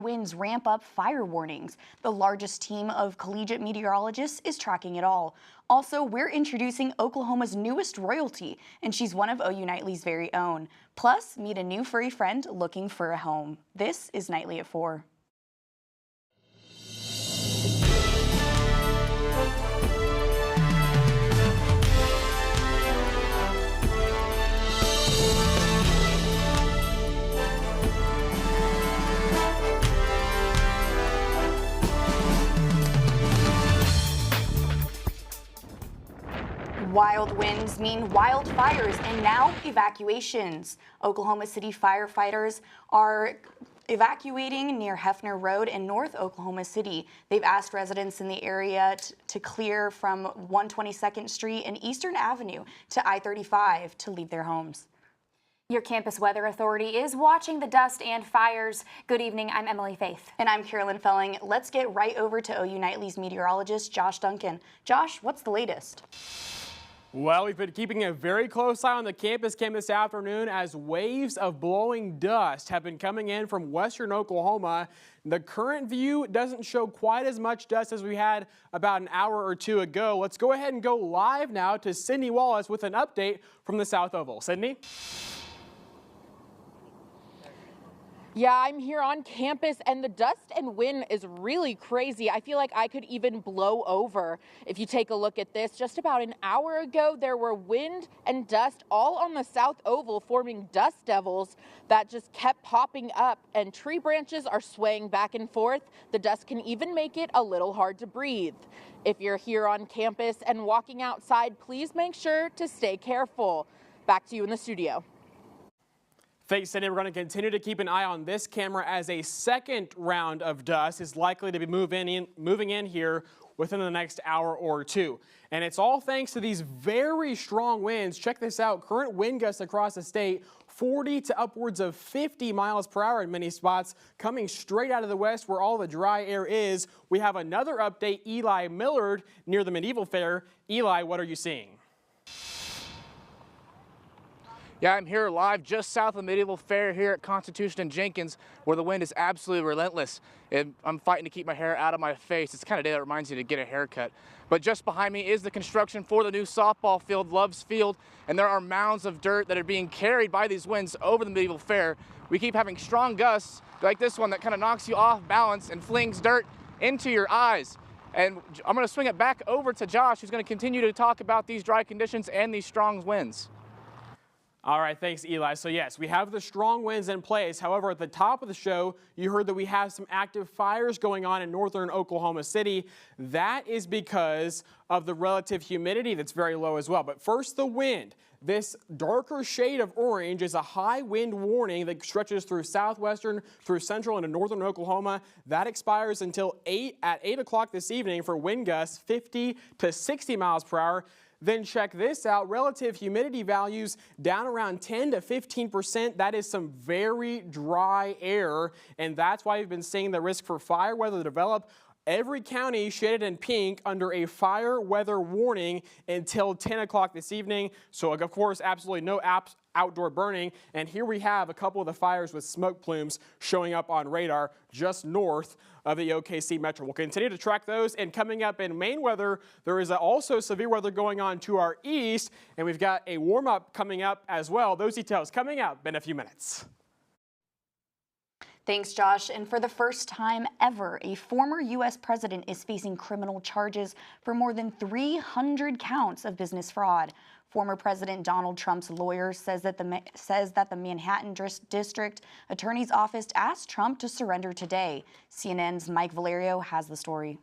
winds ramp up fire warnings. The largest team of collegiate meteorologists is tracking it all. Also, we're introducing Oklahoma's newest royalty, and she's one of OU Nightly's very own. Plus, meet a new furry friend looking for a home. This is Nightly at 4. Wild winds mean wildfires and now evacuations. Oklahoma City firefighters are evacuating near Hefner Road in North Oklahoma City. They've asked residents in the area to clear from 122nd Street and Eastern Avenue to I-35 to leave their homes. Your campus weather authority is watching the dust and fires. Good evening, I'm Emily Faith. And I'm Carolyn Felling. Let's get right over to OU Nightly's meteorologist, Josh Duncan. Josh, what's the latest? Well, we've been keeping a very close eye on the campus cam this afternoon as waves of blowing dust have been coming in from western Oklahoma. The current view doesn't show quite as much dust as we had about an hour or two ago. Let's go ahead and go live now to Sydney Wallace with an update from the South Oval. Sydney? Yeah, I'm here on campus and the dust and wind is really crazy. I feel like I could even blow over. If you take a look at this, just about an hour ago, there were wind and dust all on the South Oval forming dust devils that just kept popping up, and tree branches are swaying back and forth. The dust can even make it a little hard to breathe. If you're here on campus and walking outside, please make sure to stay careful. Back to you in the studio. Thanks, Cindy. We're going to continue to keep an eye on this camera as a second round of dust is likely to be moving in here within the next hour or two. And it's all thanks to these very strong winds. Check this out. Current wind gusts across the state, 40 to upwards of 50 miles per hour in many spots, coming straight out of the west where all the dry air is. We have another update, Eli Millard, near the Medieval Fair. Eli, what are you seeing? Yeah, I'm here live just south of the Medieval Fair here at Constitution and Jenkins, where the wind is absolutely relentless. And I'm fighting to keep my hair out of my face. It's the kind of day that reminds you to get a haircut. But just behind me is the construction for the new softball field, Love's Field, and there are mounds of dirt that are being carried by these winds over the Medieval Fair. We keep having strong gusts like this one that kind of knocks you off balance and flings dirt into your eyes. And I'm going to swing it back over to Josh, who's going to continue to talk about these dry conditions and these strong winds. All right, thanks, Eli. So yes, we have the strong winds in place. However, at the top of the show, you heard that we have some active fires going on in northern Oklahoma City. That is because of the relative humidity that's very low as well. But first, the wind. This darker shade of orange is a high wind warning that stretches through southwestern, through central, and northern Oklahoma. That expires until 8 o'clock this evening for wind gusts 50 to 60 miles per hour. Then check this out, relative humidity values down around 10 to 15%. That is some very dry air, and that's why we've been seeing the risk for fire weather develop. Every county shaded in pink under a fire weather warning until 10 o'clock this evening. So, of course, absolutely no outdoor burning. And here we have a couple of the fires with smoke plumes showing up on radar just north of the OKC Metro. We'll continue to track those. And coming up in Maine weather, there is also severe weather going on to our east. And we've got a warm-up coming up as well. Those details coming up in a few minutes. Thanks, Josh. And for the first time ever, a former U.S. president is facing criminal charges for more than 300 counts of business fraud. Former President Donald Trump's lawyer says that the Manhattan District Attorney's Office asked Trump to surrender today. CNN's Mike Valerio has the story.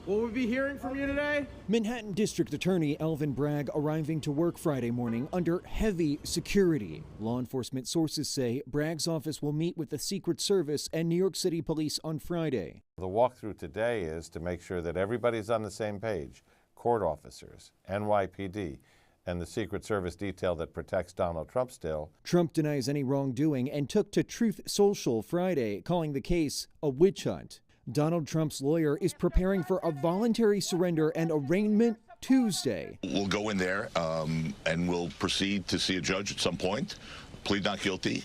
Will we be hearing from you today? Manhattan District Attorney Alvin Bragg arriving to work Friday morning under heavy security. Law enforcement sources say Bragg's office will meet with the Secret Service and New York City Police on Friday. The walkthrough today is to make sure that everybody's on the same page. Court officers, NYPD, and the Secret Service detail that protects Donald Trump still. Trump denies any wrongdoing and took to Truth Social Friday, calling the case a witch hunt. Donald Trump's lawyer is preparing for a voluntary surrender and arraignment Tuesday. We'll go in there and we'll proceed to see a judge at some point, plead not guilty,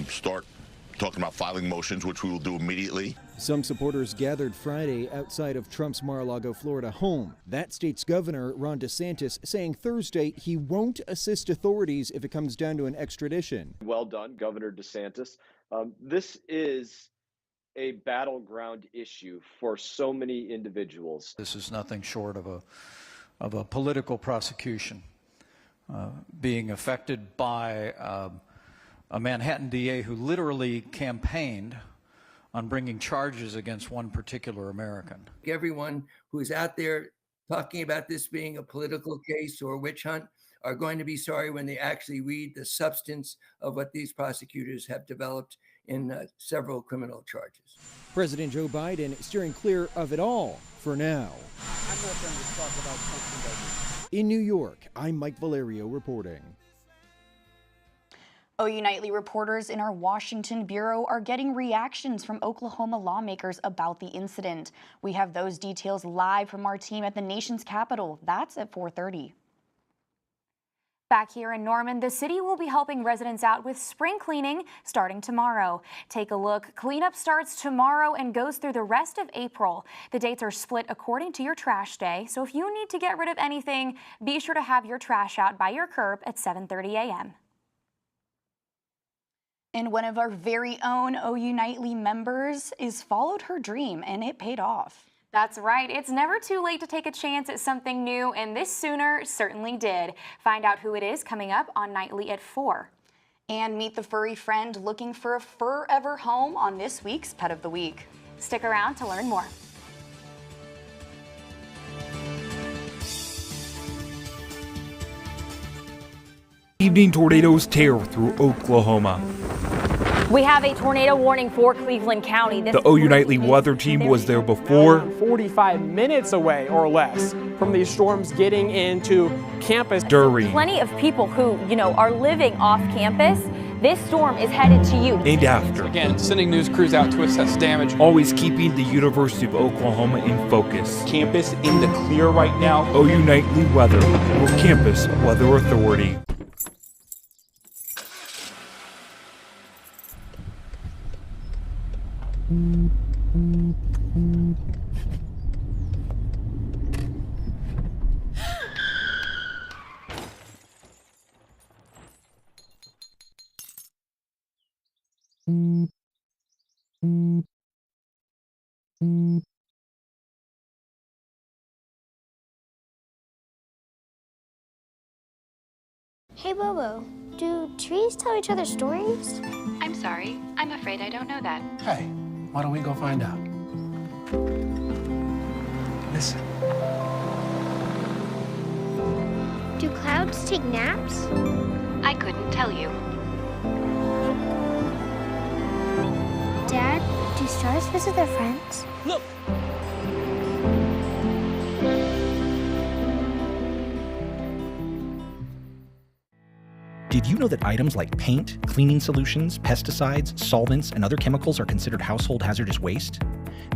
start talking about filing motions, which we will do immediately. Some supporters gathered Friday outside of Trump's Mar-a-Lago, Florida home. That state's governor, Ron DeSantis, saying Thursday he won't assist authorities if it comes down to an extradition. Well done, Governor DeSantis. This is a battleground issue for so many individuals. This is nothing short of a political prosecution being affected by a Manhattan DA who literally campaigned on bringing charges against one particular American. Everyone who is out there talking about this being a political case or a witch hunt are going to be sorry when they actually read the substance of what these prosecutors have developed in several criminal charges. President Joe Biden steering clear of it all for now. I'm not going to talk about something. In New York, I'm Mike Valerio reporting. OU Nightly reporters in our Washington bureau are getting reactions from Oklahoma lawmakers about the incident. We have those details live from our team at the nation's capital. That's at 4:30. Back here in Norman, the city will be helping residents out with spring cleaning starting tomorrow. Take a look. Cleanup starts tomorrow and goes through the rest of April. The dates are split according to your trash day, so if you need to get rid of anything, be sure to have your trash out by your curb at 7:30 a.m. And one of our very own OU Nightly members is followed her dream, and it paid off. That's right. It's never too late to take a chance at something new, and this Sooner certainly did. Find out who it is coming up on Nightly at 4. And meet the furry friend looking for a forever home on this week's Pet of the Week. Stick around to learn more. Evening tornadoes tear through Oklahoma. We have a tornado warning for Cleveland County. The OU Nightly weather team was there before. 45 minutes away or less from these storms getting into campus. During. Plenty of people who, are living off campus. This storm is headed to you. And after. Again, sending news crews out to assess damage. Always keeping the University of Oklahoma in focus. Campus in the clear right now. OU Nightly weather or Campus Weather Authority. Hey Bobo, do trees tell each other stories? I'm sorry, I'm afraid I don't know that. Hey, why don't we go find out? Listen. Do clouds take naps? I couldn't tell you. Dad, do stars visit their friends? Look! Did you know that items like paint, cleaning solutions, pesticides, solvents, and other chemicals are considered household hazardous waste?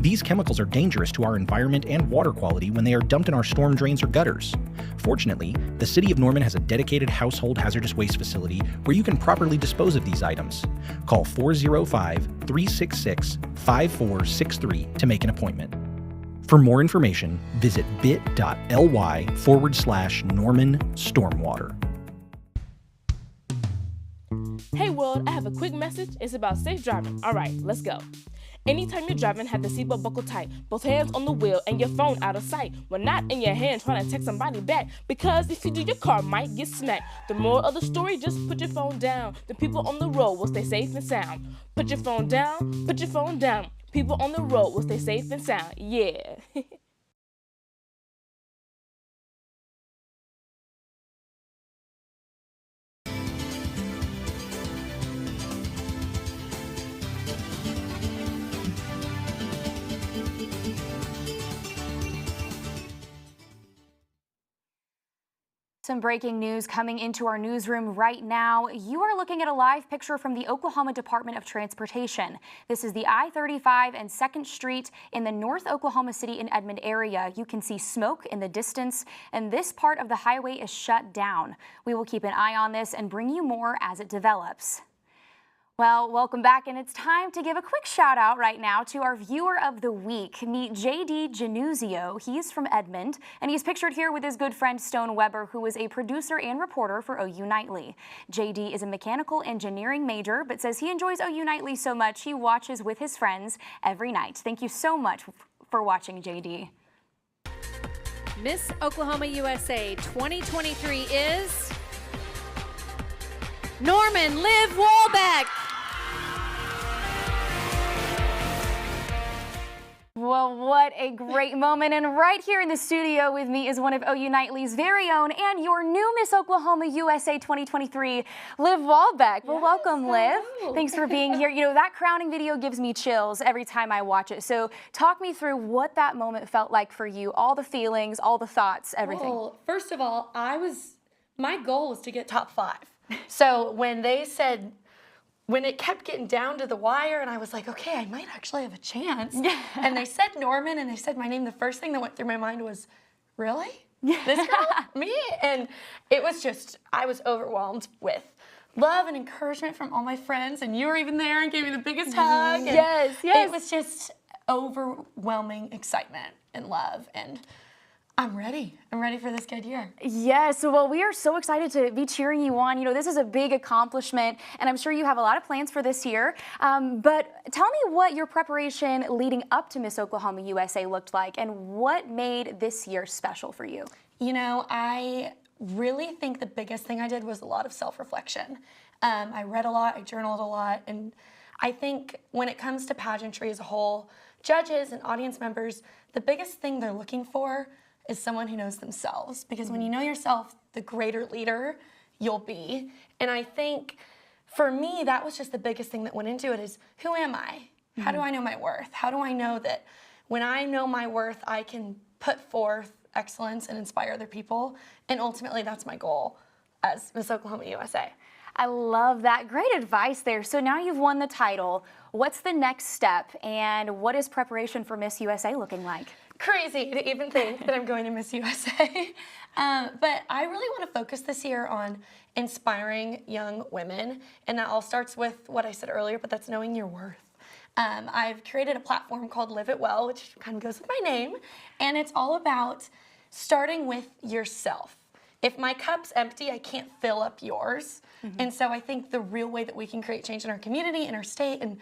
These chemicals are dangerous to our environment and water quality when they are dumped in our storm drains or gutters. Fortunately, the City of Norman has a dedicated household hazardous waste facility where you can properly dispose of these items. Call 405-366-5463 to make an appointment. For more information, visit bit.ly/Norman Stormwater. Hey world, I have a quick message. It's about safe driving. All right, let's go. Anytime you're driving, have the seatbelt buckled tight. Both hands on the wheel and your phone out of sight. When not in your hand trying to text somebody back. Because if you do, your car might get smacked. The moral of the story, just put your phone down. The people on the road will stay safe and sound. Put your phone down, put your phone down. People on the road will stay safe and sound. Yeah. Some breaking news coming into our newsroom right now. You are looking at a live picture from the Oklahoma Department of Transportation. This is the I-35 and 2nd Street in the North Oklahoma City and Edmond area. You can see smoke in the distance, and this part of the highway is shut down. We will keep an eye on this and bring you more as it develops. Well, welcome back, and it's time to give a quick shout out right now to our viewer of the week. Meet JD Januzio. He's from Edmond, and he's pictured here with his good friend Stone Weber, who is a producer and reporter for OU Nightly. JD is a mechanical engineering major, but says he enjoys OU Nightly so much he watches with his friends every night. Thank you so much for watching, JD. Miss Oklahoma USA 2023 is Norman Liv Walbeck. Well, what a great moment. And right here in the studio with me is one of OU Nightly's very own and your new Miss Oklahoma USA 2023, Liv Walbeck. Well, welcome, Liv. Thanks for being here. You know, that crowning video gives me chills every time I watch it. So talk me through what that moment felt like for you, all the feelings, all the thoughts, everything. Well, first of all, my goal was to get top 5. So when it kept getting down to the wire and I was like, okay, I might actually have a chance. And they said Norman and they said my name, the first thing that went through my mind was, really? This girl? Me? And it was just, I was overwhelmed with love and encouragement from all my friends, and you were even there and gave me the biggest hug. Yes. It was just overwhelming excitement and love, and I'm ready. I'm ready for this good year. Yes, well, we are so excited to be cheering you on. You know, this is a big accomplishment, and I'm sure you have a lot of plans for this year. But tell me what your preparation leading up to Miss Oklahoma USA looked like, and what made this year special for you? You know, I really think the biggest thing I did was a lot of self-reflection. I read a lot, I journaled a lot, and I think when it comes to pageantry as a whole, judges and audience members, the biggest thing they're looking for is someone who knows themselves, because when you know yourself, the greater leader you'll be. And I think for me, that was just the biggest thing that went into it is, who am I? How do I know my worth? How do I know that when I know my worth, I can put forth excellence and inspire other people? And ultimately, that's my goal as Miss Oklahoma USA. I love that. Great advice there. So now you've won the title. What's the next step, and what is preparation for Miss USA looking like? Crazy to even think that I'm going to Miss USA. But I really want to focus this year on inspiring young women. And that all starts with what I said earlier, but that's knowing your worth. I've created a platform called Live It Well, which kind of goes with my name. And it's all about starting with yourself. If my cup's empty, I can't fill up yours. And so I think the real way that we can create change in our community, in our state, and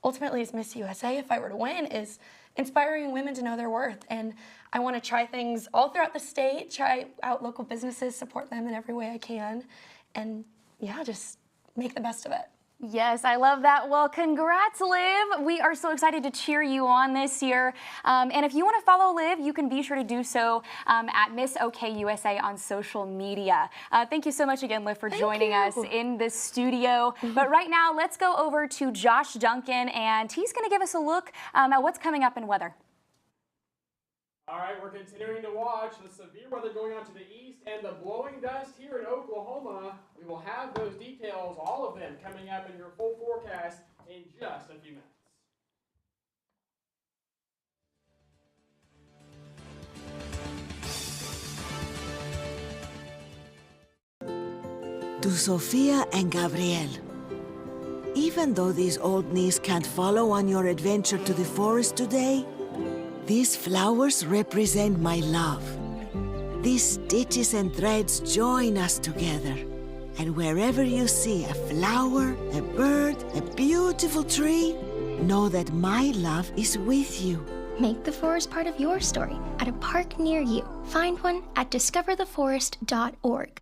ultimately as Miss USA, if I were to win, is inspiring women to know their worth. And I want to try things all throughout the state, try out local businesses, support them in every way I can, and yeah, just make the best of it. Yes, I love that. Well, congrats, Liv. We are so excited to cheer you on this year. And if you want to follow Liv, you can be sure to do so at Miss OK USA on social media. Thank you so much again, Liv, for joining us in the studio. But right now, let's go over to Josh Duncan, and he's going to give us a look at what's coming up in weather. All right, we're continuing to watch the severe weather going on to the east and the blowing dust here in Oklahoma. We will have those details, all of them, coming up in your full forecast in just a few minutes. To Sophia and Gabriel. Even though these old knees can't follow on your adventure to the forest today, these flowers represent my love. These stitches and threads join us together. And wherever you see a flower, a bird, a beautiful tree, know that my love is with you. Make the forest part of your story at a park near you. Find one at discovertheforest.org.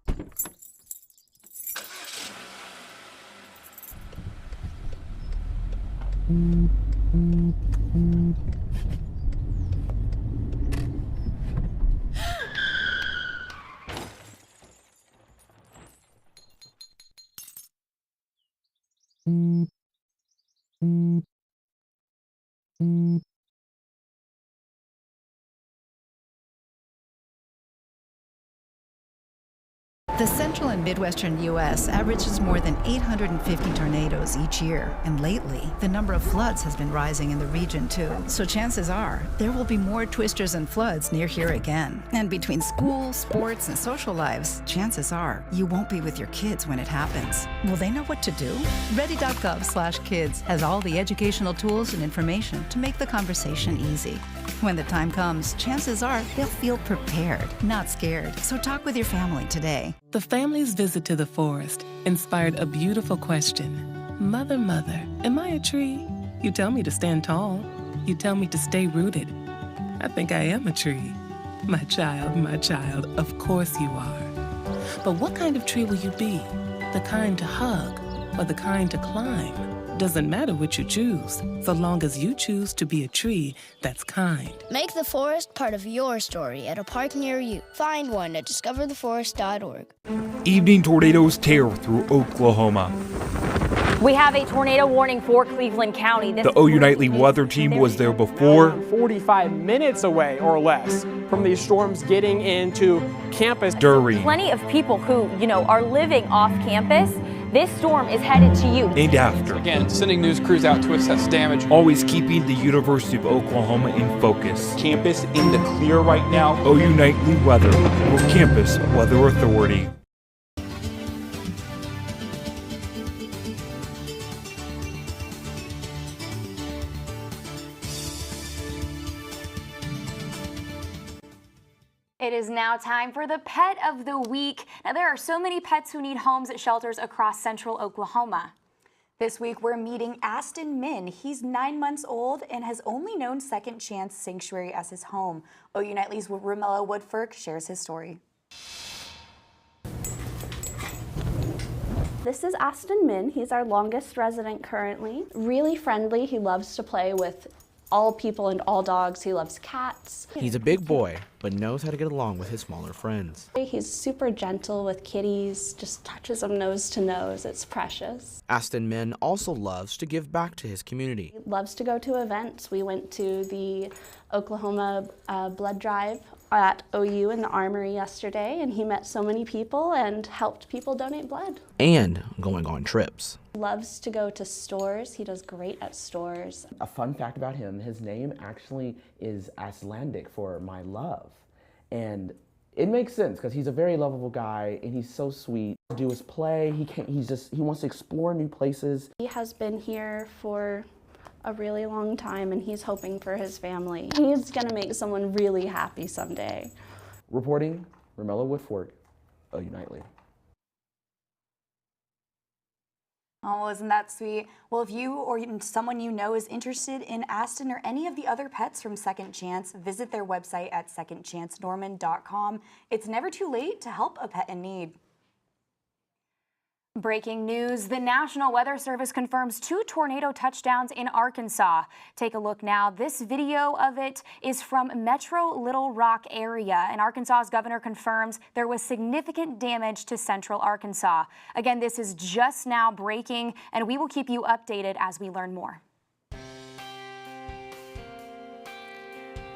The central and midwestern U.S. averages more than 850 tornadoes each year, and lately, the number of floods has been rising in the region too. So chances are, there will be more twisters and floods near here again. And between school, sports, and social lives, chances are, you won't be with your kids when it happens. Will they know what to do? Ready.gov/kids has all the educational tools and information to make the conversation easy. When the time comes, chances are they'll feel prepared, not scared. So talk with your family today. The family's visit to the forest inspired a beautiful question. Mother, mother, am I a tree? You tell me to stand tall. You tell me to stay rooted. I think I am a tree. My child, of course you are. But what kind of tree will you be? The kind to hug or the kind to climb? Doesn't matter what you choose, so long as you choose to be a tree that's kind. Make the forest part of your story at a park near you. Find one at discovertheforest.org. Evening tornadoes tear through Oklahoma. We have a tornado warning for Cleveland County. The OU Nightly weather team was there before. 45 minutes away or less from these storms getting into campus. During. Plenty of people who, are living off campus. This storm is headed to you. And after. Again, sending news crews out to assess damage. Always keeping the University of Oklahoma in focus. Campus in the clear right now. OU Nightly weather with Campus Weather Authority. It is now time for the Pet of the Week. Now, there are so many pets who need homes at shelters across central Oklahoma. This week, we're meeting Aston Min. He's 9 months old and has only known Second Chance Sanctuary as his home. OU Nightly's Romello Woodfork shares his story. This is Aston Min. He's our longest resident currently. Really friendly. He loves to play with all people and all dogs. He loves cats. He's a big boy, but knows how to get along with his smaller friends. He's super gentle with kitties, just touches them nose to nose. It's precious. Aston Min also loves to give back to his community. He loves to go to events. We went to the Oklahoma blood drive at OU in the Armory yesterday, and he met so many people and helped people donate blood. And going on trips. Loves to go to stores. He does great at stores. A fun fact about him, his name actually is Icelandic for my love. And it makes sense because he's a very lovable guy and he's so sweet. Do his play, he wants to explore new places. He has been here for a really long time and he's hoping for his family. He's gonna make someone really happy someday. Reporting, Romello Woodfork, OU Nightly. Oh, isn't that sweet? Well, if you or someone you know is interested in Aston or any of the other pets from Second Chance, visit their website at secondchancenorman.com. It's never too late to help a pet in need. Breaking news, the National Weather Service confirms 2 tornado touchdowns in Arkansas. Take a look now. This video of it is from Metro Little Rock area, and Arkansas's governor confirms there was significant damage to central Arkansas. Again, this is just now breaking, and we will keep you updated as we learn more.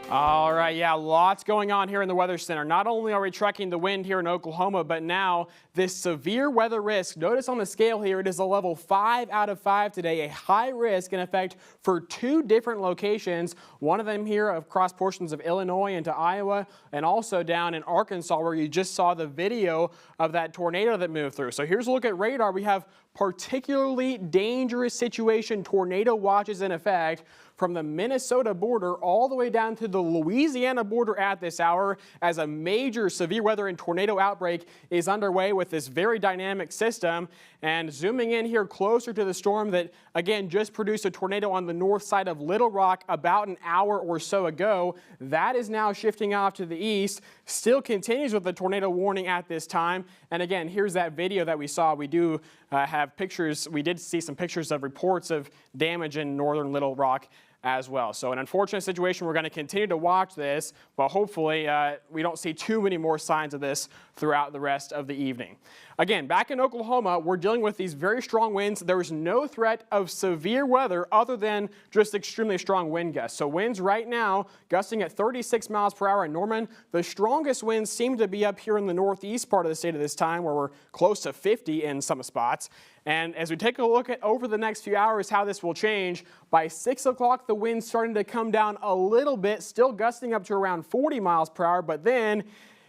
All right, yeah, lots going on here in the Weather Center. Not only are we tracking the wind here in Oklahoma, but now this severe weather risk. Notice on the scale here, it is a level 5 out of 5 today, a high risk in effect for 2 different locations. One of them here across portions of Illinois into Iowa, and also down in Arkansas where you just saw the video of that tornado that moved through. So here's a look at radar. We have particularly dangerous situation tornado watches in effect from the Minnesota border all the way down to the Louisiana border at this hour, as a major severe weather and tornado outbreak is underway with this very dynamic system. And zooming in here closer to the storm that, again, just produced a tornado on the north side of Little Rock about an hour or so ago. That is now shifting off to the east, still continues with the tornado warning at this time. And again, here's that video that we saw. We do have pictures. We did see some pictures of reports of damage in northern Little Rock as well. So an unfortunate situation. We're going to continue to watch this, but hopefully we don't see too many more signs of this throughout the rest of the evening. Again, back in Oklahoma, we're dealing with these very strong winds. There is no threat of severe weather other than just extremely strong wind gusts. So winds right now gusting at 36 miles per hour in Norman. The strongest winds seem to be up here in the northeast part of the state at this time, where we're close to 50 in some spots. And as we take a look at over the next few hours how this will change, by 6 o'clock the wind's starting to come down a little bit, still gusting up to around 40 miles per hour, but then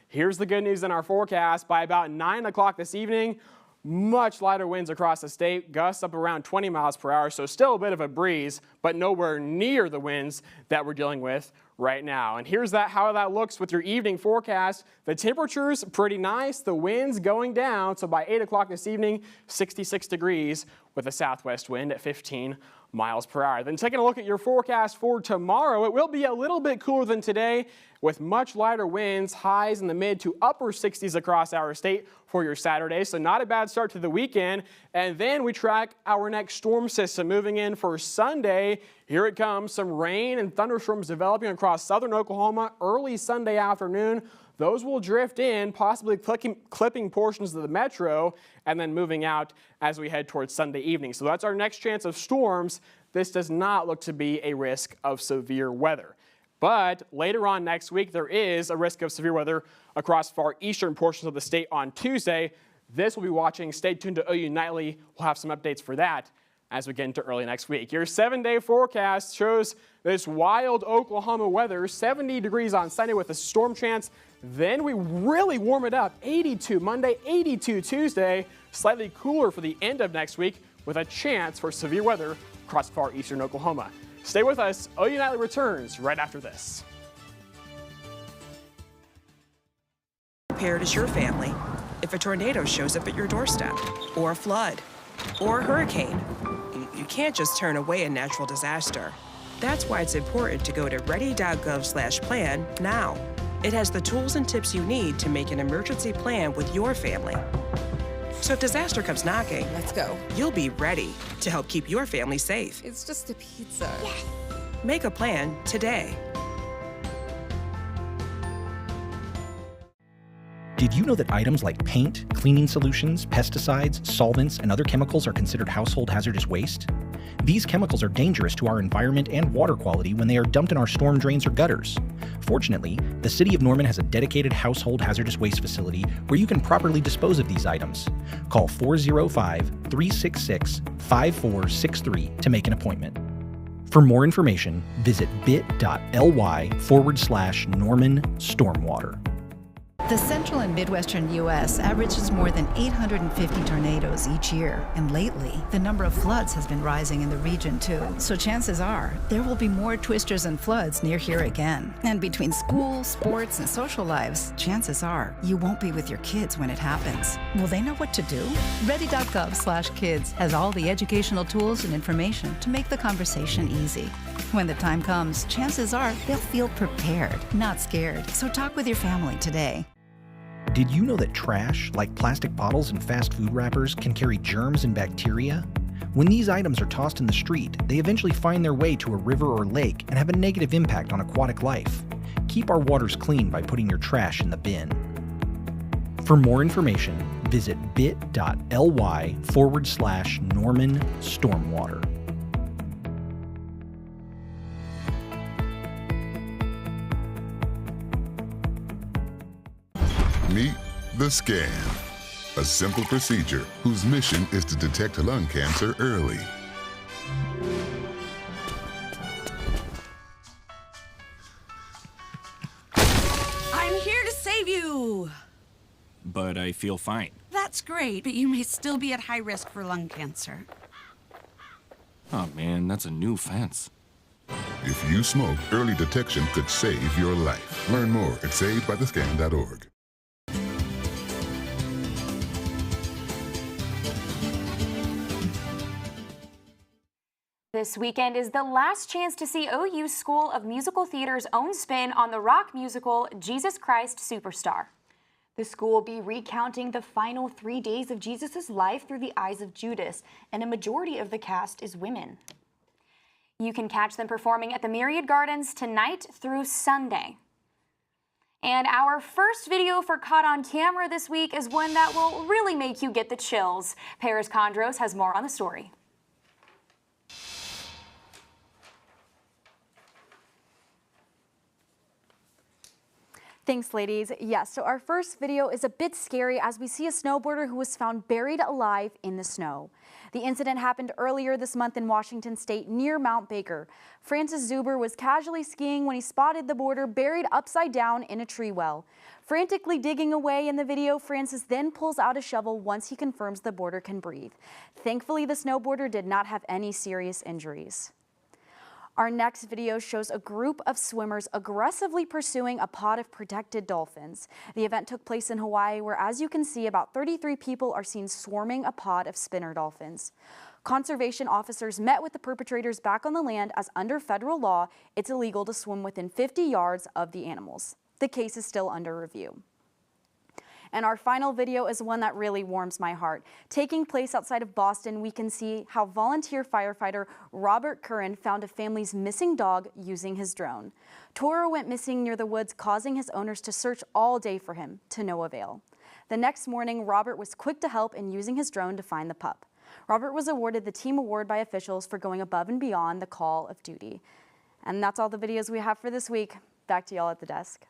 here's the good news in our forecast. By about 9 o'clock this evening, much lighter winds across the state, gusts up around 20 miles per hour, so still a bit of a breeze, but nowhere near the winds that we're dealing with right now. And here's how that looks with your evening forecast. The temperature's pretty nice, the wind's going down, so by 8 o'clock this evening, 66 degrees with a southwest wind at 15 miles per hour. Then taking a look at your forecast for tomorrow, it will be a little bit cooler than today with much lighter winds, highs in the mid to upper 60s across our state for your Saturday. So not a bad start to the weekend. And then we track our next storm system moving in for Sunday. Here it comes, some rain and thunderstorms developing across southern Oklahoma early Sunday afternoon. Those will drift in, possibly clipping portions of the metro and then moving out as we head towards Sunday evening. So that's our next chance of storms. This does not look to be a risk of severe weather. But later on next week, there is a risk of severe weather across far eastern portions of the state on Tuesday. This we'll be watching. Stay tuned to OU Nightly. We'll have some updates for that as we get into early next week. Your 7-day forecast shows this wild Oklahoma weather, 70 degrees on Sunday with a storm chance. Then we really warm it up, 82 Monday, 82 Tuesday, slightly cooler for the end of next week with a chance for severe weather across far eastern Oklahoma. Stay with us. OU Nightly returns right after this. Prepared as your family if a tornado shows up at your doorstep, or a flood, or a hurricane. You can't just turn away a natural disaster. That's why it's important to go to ready.gov/plan now. It has the tools and tips you need to make an emergency plan with your family. So if disaster comes knocking, let's go. You'll be ready to help keep your family safe. It's just a pizza. Yes. Make a plan today. Did you know that items like paint, cleaning solutions, pesticides, solvents, and other chemicals are considered household hazardous waste? These chemicals are dangerous to our environment and water quality when they are dumped in our storm drains or gutters. Fortunately, the City of Norman has a dedicated household hazardous waste facility where you can properly dispose of these items. Call 405-366-5463 to make an appointment. For more information, visit bit.ly/Norman Stormwater. The central and midwestern U.S. averages more than 850 tornadoes each year, and lately, the number of floods has been rising in the region too. So chances are, there will be more twisters and floods near here again. And between school, sports, and social lives, chances are, you won't be with your kids when it happens. Will they know what to do? Ready.gov/kids has all the educational tools and information to make the conversation easy. When the time comes, chances are they'll feel prepared, not scared. So talk with your family today. Did you know that trash, like plastic bottles and fast food wrappers, can carry germs and bacteria? When these items are tossed in the street, they eventually find their way to a river or lake and have a negative impact on aquatic life. Keep our waters clean by putting your trash in the bin. For more information, visit bit.ly/Norman Stormwater. Meet the Scan, a simple procedure whose mission is to detect lung cancer early. I'm here to save you! But I feel fine. That's great, but you may still be at high risk for lung cancer. Oh man, that's a new fence. If you smoke, early detection could save your life. Learn more at savedbythescan.org. This weekend is the last chance to see OU School of Musical Theater's own spin on the rock musical Jesus Christ Superstar. The school will be recounting the final 3 days of Jesus' life through the eyes of Judas, and a majority of the cast is women. You can catch them performing at the Myriad Gardens tonight through Sunday. And our first video for Caught on Camera this week is one that will really make you get the chills. Paris Condros has more on the story. Thanks, ladies. Yes, so our first video is a bit scary as we see a snowboarder who was found buried alive in the snow. The incident happened earlier this month in Washington State near Mount Baker. Francis Zuber was casually skiing when he spotted the boarder buried upside down in a tree well. Frantically digging away in the video, Francis then pulls out a shovel once he confirms the boarder can breathe. Thankfully, the snowboarder did not have any serious injuries. Our next video shows a group of swimmers aggressively pursuing a pod of protected dolphins. The event took place in Hawaii, where, as you can see, about 33 people are seen swarming a pod of spinner dolphins. Conservation officers met with the perpetrators back on the land, as under federal law, it's illegal to swim within 50 yards of the animals. The case is still under review. And our final video is one that really warms my heart. Taking place outside of Boston, we can see how volunteer firefighter Robert Curran found a family's missing dog using his drone. Toro went missing near the woods, causing his owners to search all day for him, to no avail. The next morning, Robert was quick to help in using his drone to find the pup. Robert was awarded the Team Award by officials for going above and beyond the call of duty. And that's all the videos we have for this week. Back to y'all at the desk.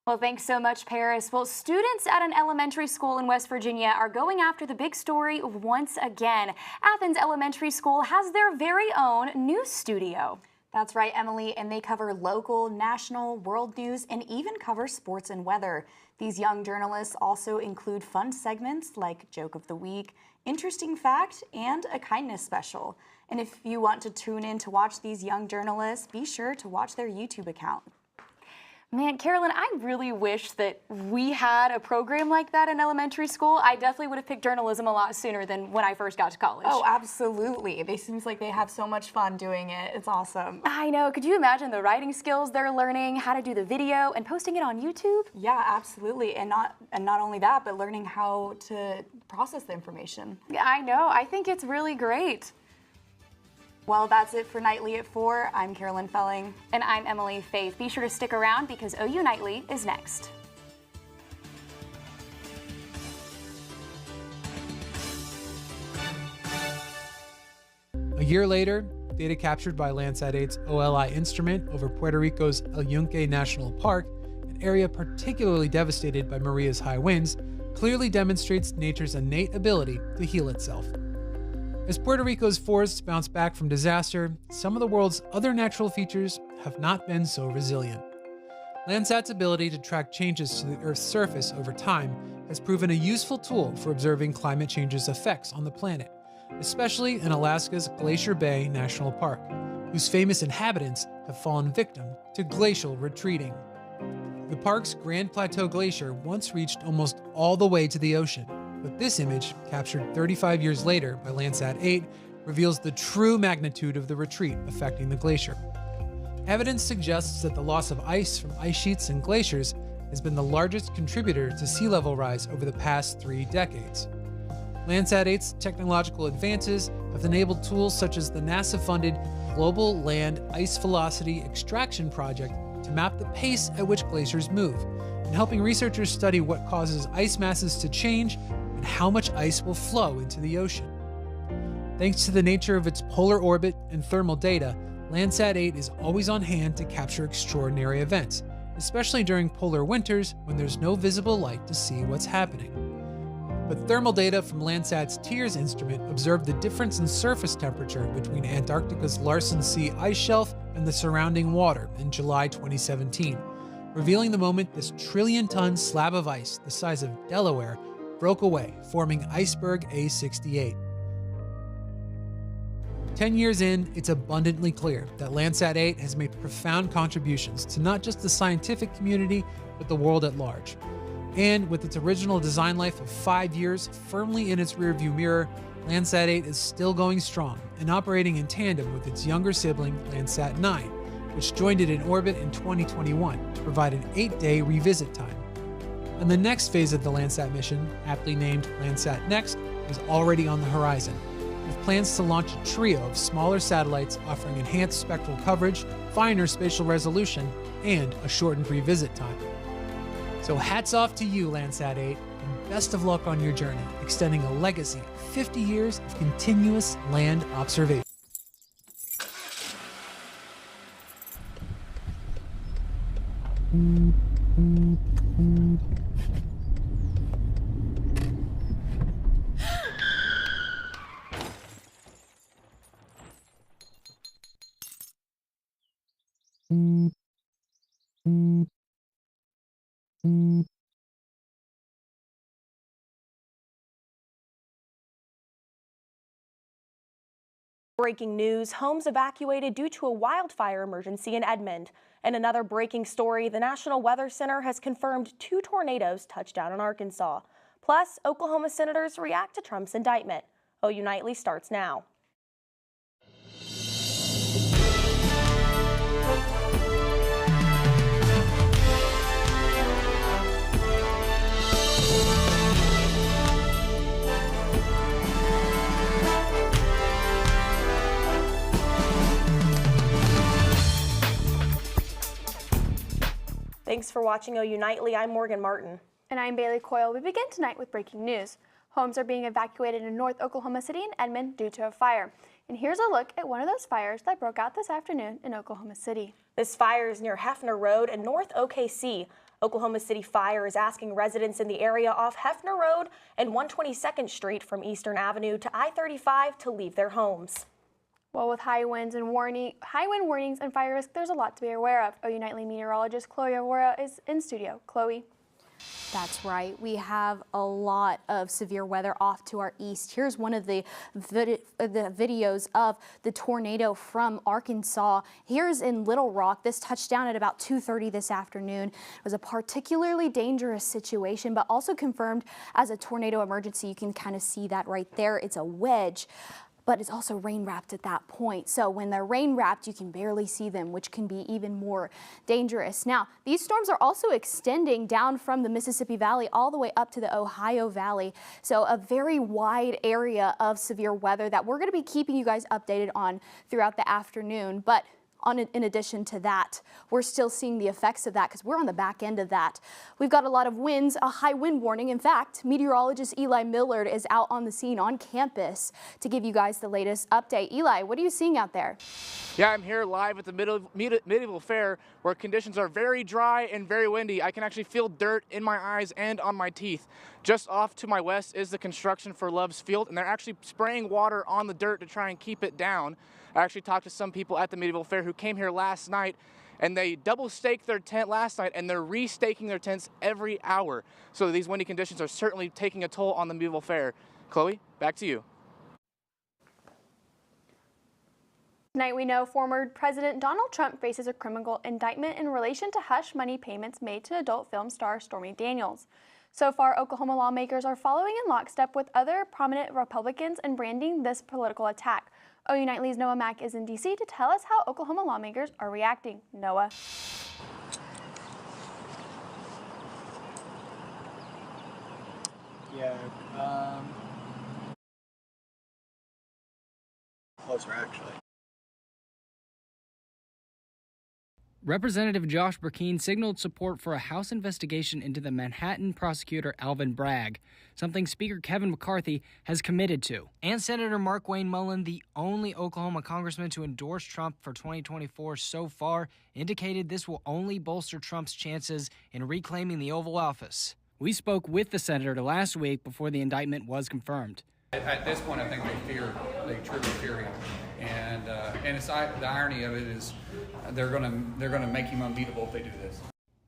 Well, thanks so much, Paris. Well, students at an elementary school in West Virginia are going after the big story once again. Athens Elementary School has their very own news studio. That's right, Emily, and they cover local, national, world news, and even cover sports and weather. These young journalists also include fun segments like Joke of the Week, Interesting Fact, and a kindness special. And if you want to tune in to watch these young journalists, be sure to watch their YouTube account. Man, Carolyn, I really wish that we had a program like that in elementary school. I definitely would have picked journalism a lot sooner than when I first got to college. Oh, absolutely. It seems like they have so much fun doing it. It's awesome. I know. Could you imagine the writing skills they're learning, how to do the video, and posting it on YouTube? Yeah, absolutely. And not only that, but learning how to process the information. I know. I think it's really great. Well, that's it for Nightly at 4. I'm Carolyn Felling. And I'm Emily Faith. Be sure to stick around because OU Nightly is next. A year later, data captured by Landsat 8's OLI instrument over Puerto Rico's El Yunque National Park, an area particularly devastated by Maria's high winds, clearly demonstrates nature's innate ability to heal itself. As Puerto Rico's forests bounce back from disaster, some of the world's other natural features have not been so resilient. Landsat's ability to track changes to the Earth's surface over time has proven a useful tool for observing climate change's effects on the planet, especially in Alaska's Glacier Bay National Park, whose famous inhabitants have fallen victim to glacial retreating. The park's Grand Plateau Glacier once reached almost all the way to the ocean. But this image, captured 35 years later by Landsat 8, reveals the true magnitude of the retreat affecting the glacier. Evidence suggests that the loss of ice from ice sheets and glaciers has been the largest contributor to sea level rise over the past 3 decades. Landsat 8's technological advances have enabled tools such as the NASA-funded Global Land Ice Velocity Extraction Project to map the pace at which glaciers move, and helping researchers study what causes ice masses to change and how much ice will flow into the ocean. Thanks to the nature of its polar orbit and thermal data, Landsat 8 is always on hand to capture extraordinary events, especially during polar winters when there's no visible light to see what's happening. But thermal data from Landsat's TIRS instrument observed the difference in surface temperature between Antarctica's Larsen C ice shelf and the surrounding water in July 2017, revealing the moment this trillion-ton slab of ice the size of Delaware broke away, forming iceberg A68. 10 years in, it's abundantly clear that Landsat 8 has made profound contributions to not just the scientific community, but the world at large. And with its original design life of 5 years firmly in its rearview mirror, Landsat 8 is still going strong and operating in tandem with its younger sibling, Landsat 9, which joined it in orbit in 2021 to provide an 8-day revisit time. And the next phase of the Landsat mission, aptly named Landsat Next, is already on the horizon. with plans to launch a trio of smaller satellites offering enhanced spectral coverage, finer spatial resolution, and a shortened revisit time. So hats off to you, Landsat 8, and best of luck on your journey, extending a legacy of 50 years of continuous land observation. Breaking news, homes evacuated due to a wildfire emergency in Edmond. And another breaking story, the National Weather Center has confirmed 2 tornadoes touched down in Arkansas. Plus, Oklahoma senators react to Trump's indictment. OU Nightly starts now. Thanks for watching OU Nightly. I'm Morgan Martin. And I'm Bailey Coyle. We begin tonight with breaking news. Homes are being evacuated in North Oklahoma City and Edmond due to a fire. And here's a look at one of those fires that broke out this afternoon in Oklahoma City. This fire is near Hefner Road in North OKC. Oklahoma City Fire is asking residents in the area off Hefner Road and 122nd Street from Eastern Avenue to I-35 to leave their homes. Well, with high wind warnings and fire risk, there's a lot to be aware of. OU Nightly meteorologist Chloe Aurora is in studio. Chloe. That's right. We have a lot of severe weather off to our east. Here's one of the videos of the tornado from Arkansas. Here's in Little Rock. This touched down at about 2:30 this afternoon. It was a particularly dangerous situation, but also confirmed as a tornado emergency. You can kind of see that right there. It's a wedge, but it's also rain wrapped at that point. So when they're rain wrapped, you can barely see them, which can be even more dangerous. Now, these storms are also extending down from the Mississippi Valley all the way up to the Ohio Valley. So a very wide area of severe weather that we're going to be keeping you guys updated on throughout the afternoon. But in addition to that, we're still seeing the effects of that because we're on the back end of that. We've got a lot of winds, a high wind warning. In fact, meteorologist Eli Millard is out on the scene on campus to give you guys the latest update. Eli, what are you seeing out there? Yeah, I'm here live at the Medieval Fair where conditions are very dry and very windy. I can actually feel dirt in my eyes and on my teeth. Just off to my west is the construction for Love's Field, and they're actually spraying water on the dirt to try and keep it down. I actually talked to some people at the Medieval Fair who came here last night, and they double staked their tent last night, and they're restaking their tents every hour. So these windy conditions are certainly taking a toll on the Medieval Fair. Chloe, back to you. Tonight we know former President Donald Trump faces a criminal indictment in relation to hush money payments made to adult film star Stormy Daniels. So far, Oklahoma lawmakers are following in lockstep with other prominent Republicans in branding this political attack. OU Nightly's Noah Mack is in D.C. to tell us how Oklahoma lawmakers are reacting. Noah. Yeah, closer actually. Representative Josh Burkeen signaled support for a House investigation into the Manhattan prosecutor Alvin Bragg, something Speaker Kevin McCarthy has committed to. And Senator Mark Wayne Mullen, the only Oklahoma congressman to endorse Trump for 2024 so far, indicated this will only bolster Trump's chances in reclaiming the Oval Office. We spoke with the senator last week before the indictment was confirmed. At this point, I think they truly fear him, and it's the irony of it is they're gonna make him unbeatable if they do this.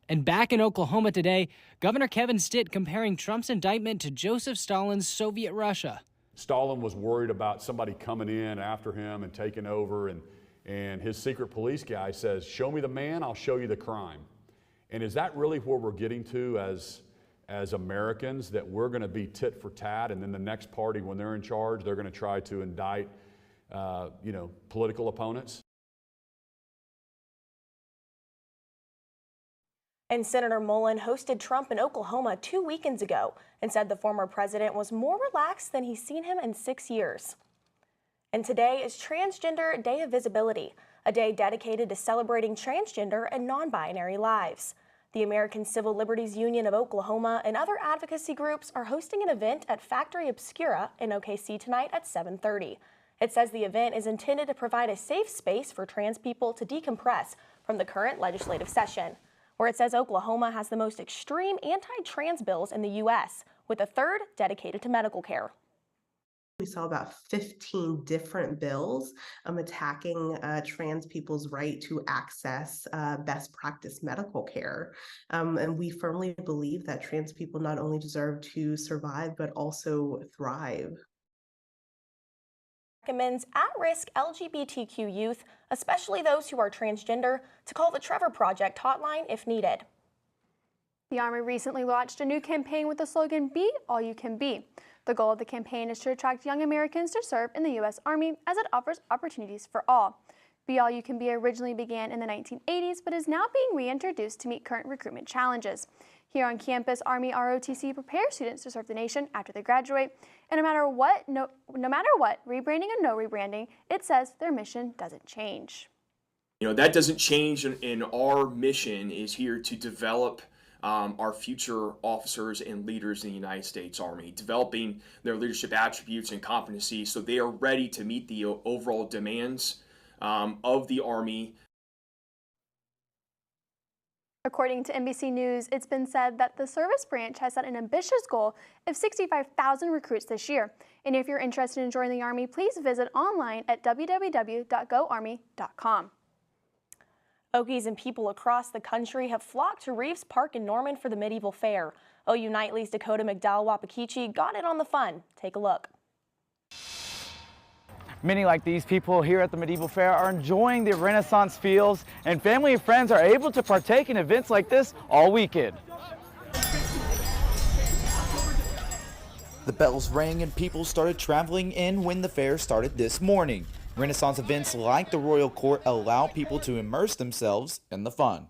And back in Oklahoma today, Governor Kevin Stitt comparing Trump's indictment to Joseph Stalin's Soviet Russia. Stalin was worried about somebody coming in after him and taking over, and his secret police guy says, "Show me the man, I'll show you the crime." And is that really where we're getting to as Americans, that we're going to be tit for tat, and then the next party, when they're in charge, they're going to try to indict, political opponents? And Senator Mullen hosted Trump in Oklahoma 2 weekends ago and said the former president was more relaxed than he's seen him in 6 years. And today is Transgender Day of Visibility, a day dedicated to celebrating transgender and non-binary lives. The American Civil Liberties Union of Oklahoma and other advocacy groups are hosting an event at Factory Obscura in OKC tonight at 7:30. It says the event is intended to provide a safe space for trans people to decompress from the current legislative session, where it says Oklahoma has the most extreme anti-trans bills in the U.S., with a third dedicated to medical care. We saw about 15 different bills attacking trans people's right to access best practice medical care. And we firmly believe that trans people not only deserve to survive, but also thrive. Recommends at-risk LGBTQ youth, especially those who are transgender, to call the Trevor Project hotline if needed. The Army recently launched a new campaign with the slogan, "Be All You Can Be." The goal of the campaign is to attract young Americans to serve in the U.S. Army, as it offers opportunities for all. Be All You Can Be originally began in the 1980s, but is now being reintroduced to meet current recruitment challenges. Here on campus, Army ROTC prepares students to serve the nation after they graduate, and no matter what, rebranding or no rebranding, it says their mission doesn't change. You know, that doesn't change, and our mission is here to develop our future officers and leaders in the United States Army, developing their leadership attributes and competencies so they are ready to meet the overall demands of the Army. According to NBC News, it's been said that the service branch has set an ambitious goal of 65,000 recruits this year. And if you're interested in joining the Army, please visit online at www.goarmy.com. Okies and people across the country have flocked to Reeves Park in Norman for the Medieval Fair. OU Nightly's Dakota McDowell-Wapakichi got in on the fun. Take a look. Many like these people here at the Medieval Fair are enjoying the Renaissance feels, and family and friends are able to partake in events like this all weekend. The bells rang and people started traveling in when the fair started this morning. Renaissance events like the Royal Court allow people to immerse themselves in the fun.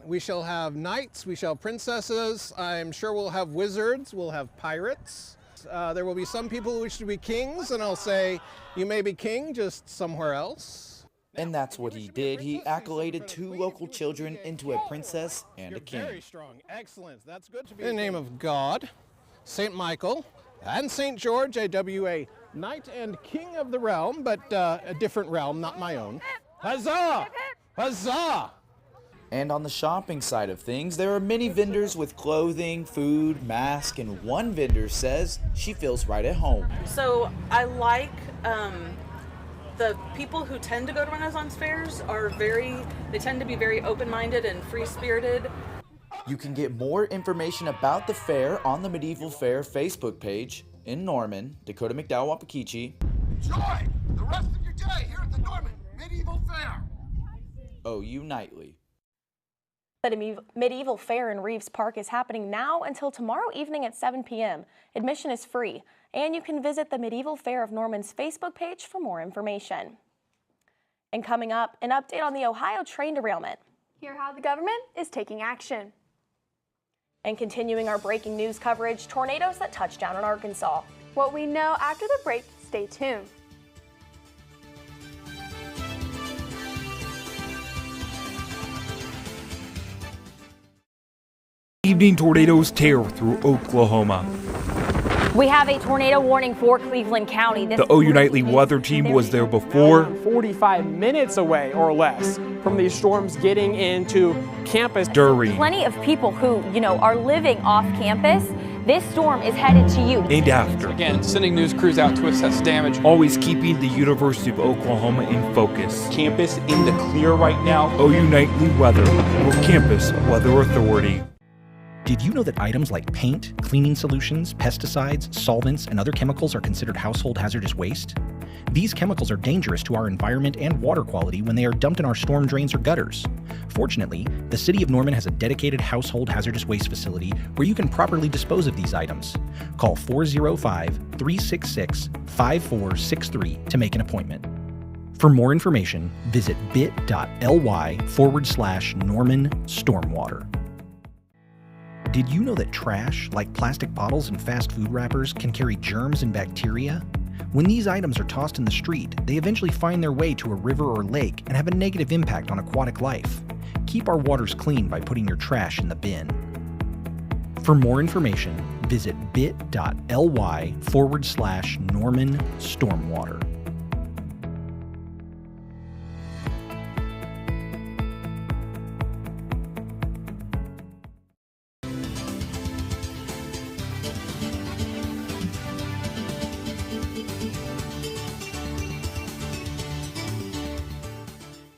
We shall have knights, we shall have princesses, I'm sure we'll have wizards, we'll have pirates. There will be some people who wish to be kings, and I'll say, you may be king, just somewhere else. And that's what he did. He accoladed 2 local children into a princess and a king. Very strong, excellent. That's good to be. In the name of God, St. Michael, and St. George, a knight and king of the realm, but a different realm, not my own. Huzzah! Huzzah! And on the shopping side of things, there are many vendors with clothing, food, masks, and one vendor says she feels right at home. So I like the people who tend to go to Renaissance fairs they tend to be very open-minded and free-spirited. You can get more information about the fair on the Medieval Fair Facebook page. In Norman, Dakota McDowell-Wapakichi. Enjoy the rest of your day here at the Norman Medieval Fair. OU Nightly. The Medieval Fair in Reeves Park is happening now until tomorrow evening at 7 p.m. Admission is free, and you can visit the Medieval Fair of Norman's Facebook page for more information. And coming up, an update on the Ohio train derailment. Hear how the government is taking action. And continuing our breaking news coverage, tornadoes that touched down in Arkansas. What we know after the break, stay tuned. Evening tornadoes tear through Oklahoma. We have a tornado warning for Cleveland County. The OU Nightly weather team was there before. 45 minutes away or less from these storms getting into campus. During. Plenty of people who, are living off campus. This storm is headed to you. And after. Again, sending news crews out to assess damage. Always keeping the University of Oklahoma in focus. Campus in the clear right now. OU Nightly weather. Your campus weather authority. Did you know that items like paint, cleaning solutions, pesticides, solvents, and other chemicals are considered household hazardous waste? These chemicals are dangerous to our environment and water quality when they are dumped in our storm drains or gutters. Fortunately, the City of Norman has a dedicated household hazardous waste facility where you can properly dispose of these items. Call 405-366-5463 to make an appointment. For more information, visit bit.ly/Norman Stormwater. Did you know that trash, like plastic bottles and fast food wrappers, can carry germs and bacteria? When these items are tossed in the street, they eventually find their way to a river or lake and have a negative impact on aquatic life. Keep our waters clean by putting your trash in the bin. For more information, visit bit.ly/Norman Stormwater.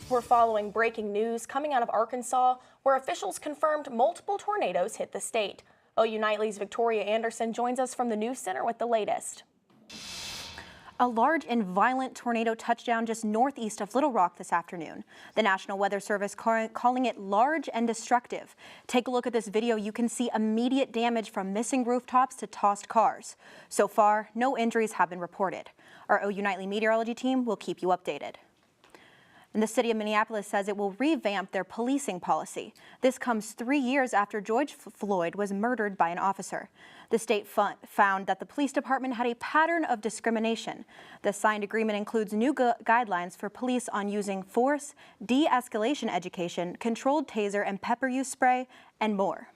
We're following breaking news coming out of Arkansas, where officials confirmed multiple tornadoes hit the state. OU Nightly's Victoria Anderson joins us from the News Center with the latest. A large and violent tornado touched down just northeast of Little Rock this afternoon. The National Weather Service calling it large and destructive. Take a look at this video. You can see immediate damage from missing rooftops to tossed cars. So far, no injuries have been reported. Our OU Nightly meteorology team will keep you updated. And the city of Minneapolis says it will revamp their policing policy. This comes 3 years after George Floyd was murdered by an officer. The state found that the police department had a pattern of discrimination. The signed agreement includes new guidelines for police on using force, de-escalation education, controlled taser and pepper use spray, and more.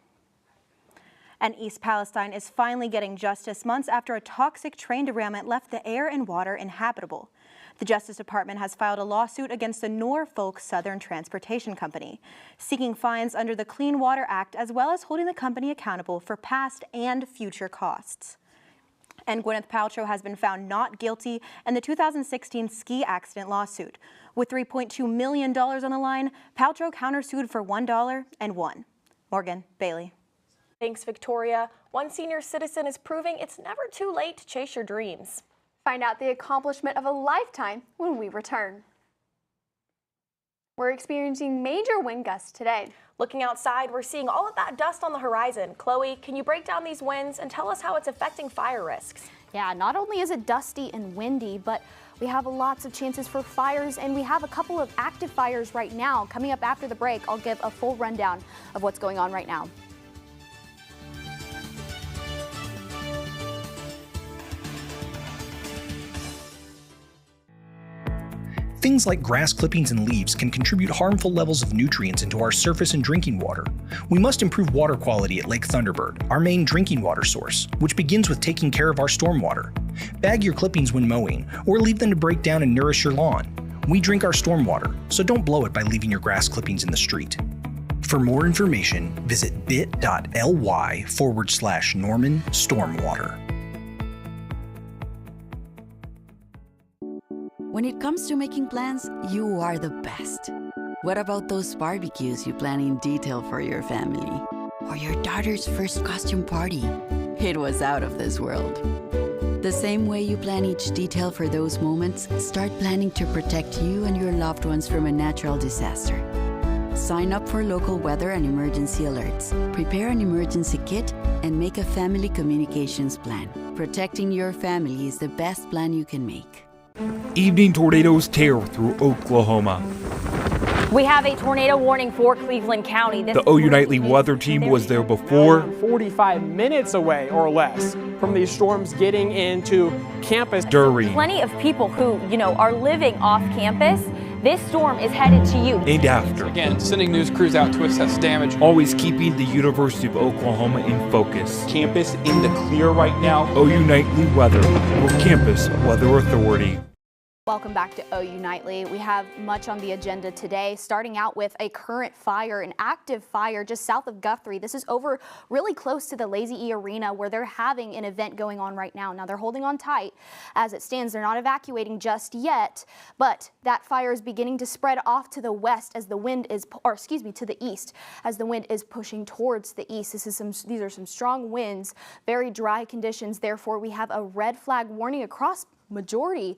And East Palestine is finally getting justice months after a toxic train derailment left the air and water inhabitable. The Justice Department has filed a lawsuit against the Norfolk Southern Transportation Company, seeking fines under the Clean Water Act, as well as holding the company accountable for past and future costs. And Gwyneth Paltrow has been found not guilty in the 2016 ski accident lawsuit. With $3.2 million on the line, Paltrow countersued for $1 and won. Morgan Bailey. Thanks, Victoria. One senior citizen is proving it's never too late to chase your dreams. Find out the accomplishment of a lifetime when we return. We're experiencing major wind gusts today. Looking outside, we're seeing all of that dust on the horizon. Chloe, can you break down these winds and tell us how it's affecting fire risks? Yeah, not only is it dusty and windy, but we have lots of chances for fires, and we have a couple of active fires right now. Coming up after the break, I'll give a full rundown of what's going on right now. Things like grass clippings and leaves can contribute harmful levels of nutrients into our surface and drinking water. We must improve water quality at Lake Thunderbird, our main drinking water source, which begins with taking care of our stormwater. Bag your clippings when mowing, or leave them to break down and nourish your lawn. We drink our stormwater, so don't blow it by leaving your grass clippings in the street. For more information, visit bit.ly/Norman Stormwater. When it comes to making plans, you are the best. What about those barbecues you plan in detail for your family? Or your daughter's first costume party? It was out of this world. The same way you plan each detail for those moments, start planning to protect you and your loved ones from a natural disaster. Sign up for local weather and emergency alerts. Prepare an emergency kit and make a family communications plan. Protecting your family is the best plan you can make. Evening tornadoes tear through Oklahoma. We have a tornado warning for Cleveland County. The OU Nightly weather team was there before. 45 minutes away or less from these storms getting into campus. During. Plenty of people who, are living off campus. This storm is headed to you. And after. Again, sending news crews out to assess damage. Always keeping the University of Oklahoma in focus. Campus in the clear right now. OU Nightly weather with Campus Weather Authority. Welcome back to OU Nightly. We have much on the agenda today, starting out with a current fire, an active fire just south of Guthrie. This is over really close to the Lazy E Arena where they're having an event going on right now. Now they're holding on tight as it stands. They're not evacuating just yet, but that fire is beginning to spread off to the west as the wind is, to the east as the wind is pushing towards the east. These are some strong winds, very dry conditions. Therefore, we have a red flag warning across the majority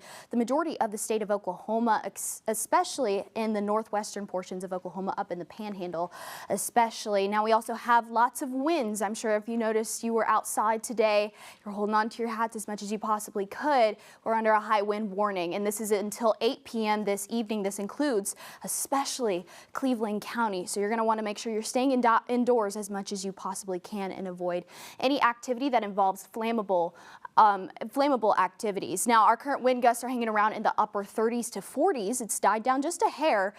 of the state of Oklahoma, especially in the northwestern portions of Oklahoma, up in the Panhandle especially. Now we also have lots of winds. I'm sure if you noticed you were outside today, you're holding on to your hats as much as you possibly could. We're under a high wind warning, and this is until 8 p.m. this evening. This includes especially Cleveland County. So you're going to want to make sure you're staying indoors as much as you possibly can and avoid any activity that involves flammable activities. Now, Now, our current wind gusts are hanging around in the upper 30s to 40s. It's died down just a hair.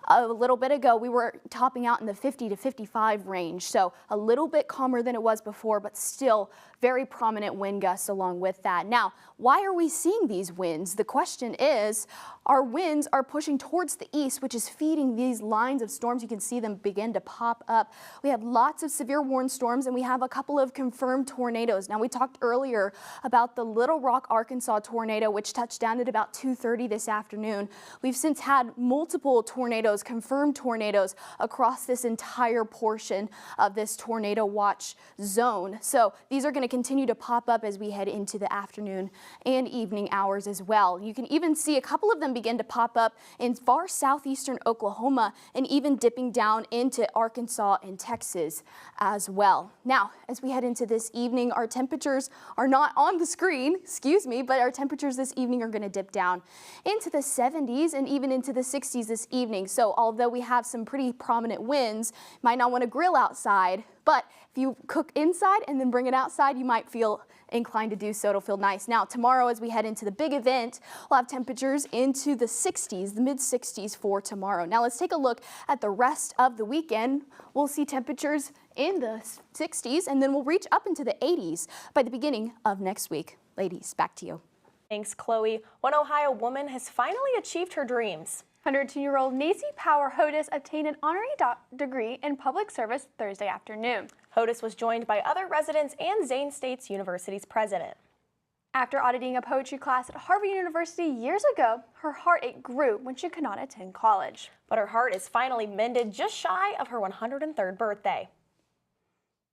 A little bit ago, we were topping out in the 50 to 55 range, so a little bit calmer than it was before, but still very prominent wind gusts along with that. Now, why are we seeing these winds? The question is, our winds are pushing towards the east, which is feeding these lines of storms. You can see them begin to pop up. We have lots of severe warned storms, and we have a couple of confirmed tornadoes. Now, we talked earlier about the Little Rock, Arkansas tornado, which touched down at about 2:30 this afternoon. We've since had multiple tornadoes, confirmed tornadoes, across this entire portion of this tornado watch zone. So these are going to continue to pop up as we head into the afternoon and evening hours as well. You can even see a couple of them begin to pop up in far southeastern Oklahoma and even dipping down into Arkansas and Texas as well. Now, as we head into this evening, our temperatures are not on the screen, but our temperatures this evening are going to dip down into the 70s and even into the 60s this evening. So although we have some pretty prominent winds, might not want to grill outside, but if you cook inside and then bring it outside, you might feel inclined to do so. It'll feel nice. Now, tomorrow, as we head into the big event, we'll have temperatures into the 60s, the mid-60s for tomorrow. Now, let's take a look at the rest of the weekend. We'll see temperatures in the 60s, and then we'll reach up into the 80s by the beginning of next week. Ladies, back to you. Thanks, Chloe. One Ohio woman has finally achieved her dreams. 102-year-old Nacy Power Hodis obtained an honorary degree in public service Thursday afternoon. Hodis was joined by other residents and Zane State University's president. After auditing a poetry class at Harvard University years ago, her heartache grew when she could not attend college. But her heart is finally mended just shy of her 103rd birthday.